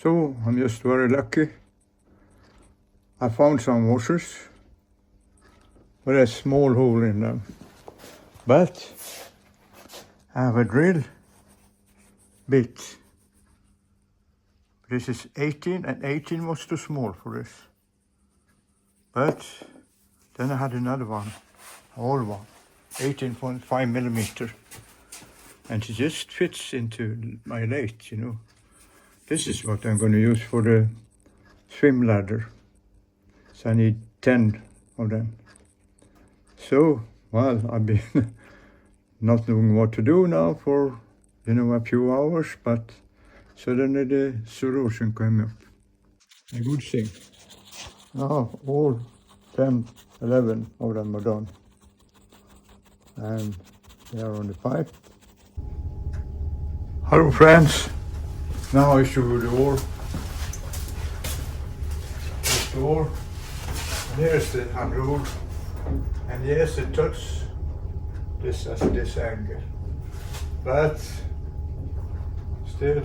So I'm just very lucky. I found some washers with a small hole in them, but I have a drill bit. This is 18 and 18 was too small for this. But then I had another one, whole one, 18.5 millimeter. And it just fits into my lathe, you know. This is what I'm going to use for the swim ladder. So I need 10 of them. So, well, I've been not knowing what to do now for, a few hours, but suddenly the solution came up. A good thing. Now all 10, 11 of them are done. And they are on the pipe. Hello friends. Now I show you the door. This door. And here's the handle. And yes, it touches this at this angle. But still,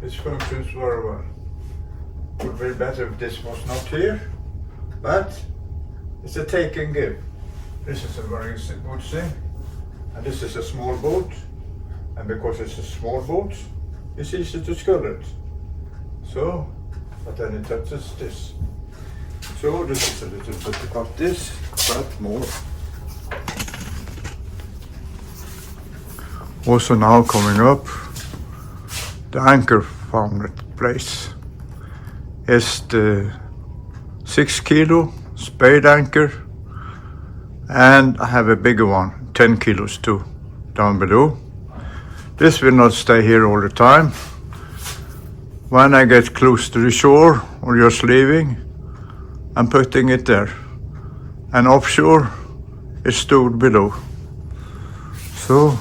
it functions very well. Would be better if this was not here, but it's a take and give. This is a very good thing, and this is a small boat, and because it's a small boat, it's easy to scull it. So, but then it touches this. So this is a little bit about this, but more. Also now coming up, the anchor found at place is the 6 kilo spade anchor, and I have a bigger one, 10 kilos too, down below. This will not stay here all the time. When I get close to the shore or just leaving, I'm putting it there. And offshore, it's stored below. So,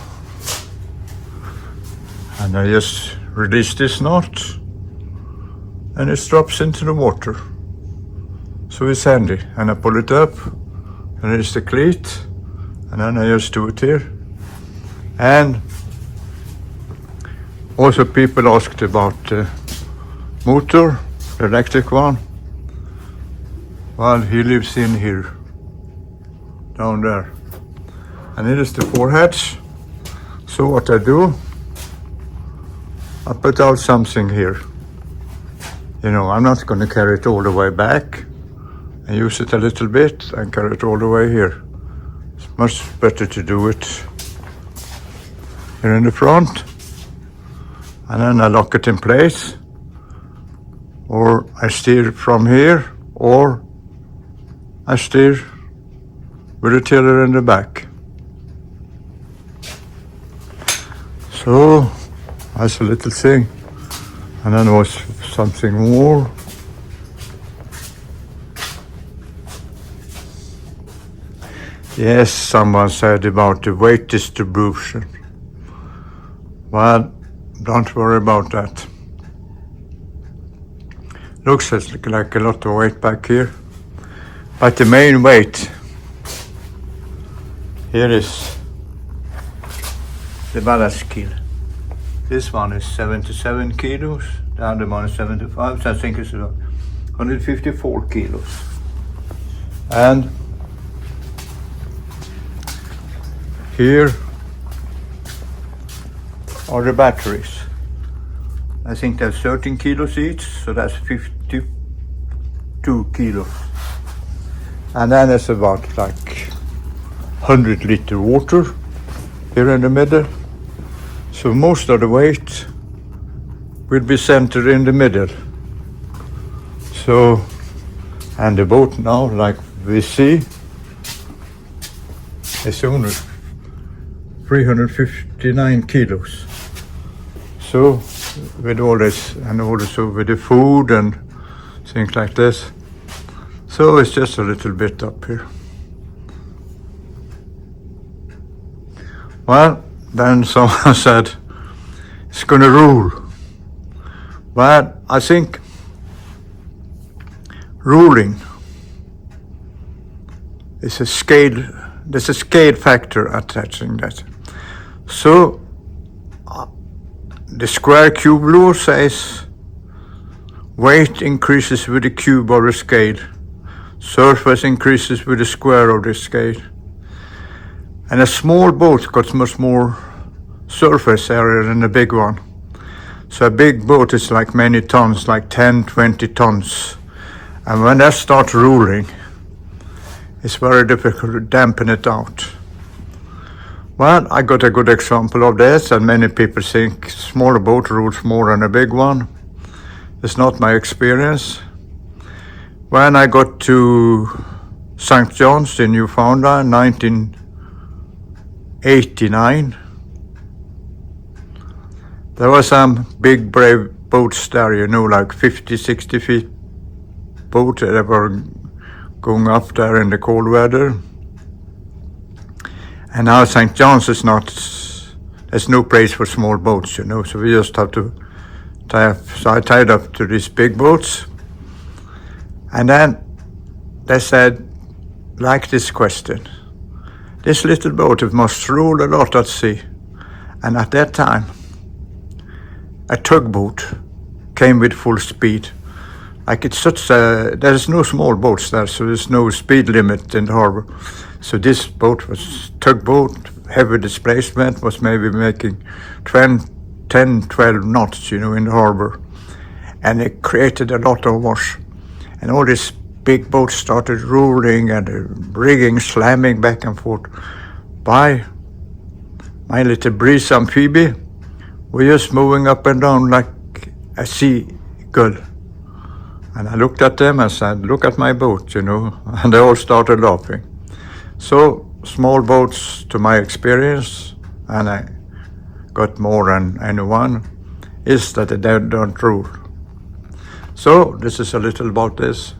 and I just release this knot, and it drops into the water. So it's handy, and I pull it up, and there's the cleat, and then I just do it here. And also people asked about the motor, the electric one. Well, he lives in here, down there. And it is the forehatch. So what I do, I put out something here. I'm not going to carry it all the way back. I use it a little bit and carry it all the way here. It's much better to do it here in the front. And then I lock it in place. Or I steer from here, or I steer with a tiller in the back. So that's a little thing. And then there was something more. Yes, someone said about the weight distribution. Well, don't worry about that. Looks like a lot of weight back here. But the main weight, here is the ballast keel. This one is 77 kilos, the other one is 75, so I think it's about 154 kilos. And here are the batteries. I think they're 13 kilos each, so that's 52 kilos. And then it's about like 100 liter water here in the middle. So most of the weight will be centered in the middle. So, and the boat now, like we see, is only 359 kilos. So, with all this, and also with the food and things like this. So it's just a little bit up here. Well, then someone said, it's gonna rule. But I think ruling is a scale, there's a scale factor attaching that. So the square cube rule says weight increases with the cube of the scale. Surface increases with the square of the scale. And a small boat got much more surface area than a big one. So a big boat is like many tons, like 10, 20 tons. And when that starts rolling, it's very difficult to dampen it out. Well, I got a good example of this, and many people think smaller boat rolls more than a big one. It's not my experience. When I got to St. John's in Newfoundland, 1989, there were some big brave boats there, you know, like 50, 60 feet boat that were going up there in the cold weather. And now St. John's is not, there's no place for small boats, you know, so we just have to tie up. So I tied up to these big boats. And then they said, like this question, this little boat, it must roll a lot at sea. And at that time, a tugboat came with full speed. Like it's such a, there's no small boats there, so there's no speed limit in the harbor. So this boat was tugboat, heavy displacement, was maybe making 10, 12 knots, you know, in the harbor. And it created a lot of wash. And all these big boats started rolling and the rigging slamming back and forth. By my little breeze amphibia, we're just moving up and down like a seagull. And I looked at them and said, look at my boat, you know, and they all started laughing. So small boats, to my experience, and I got more than anyone, is that they don't roll. So this is a little about this.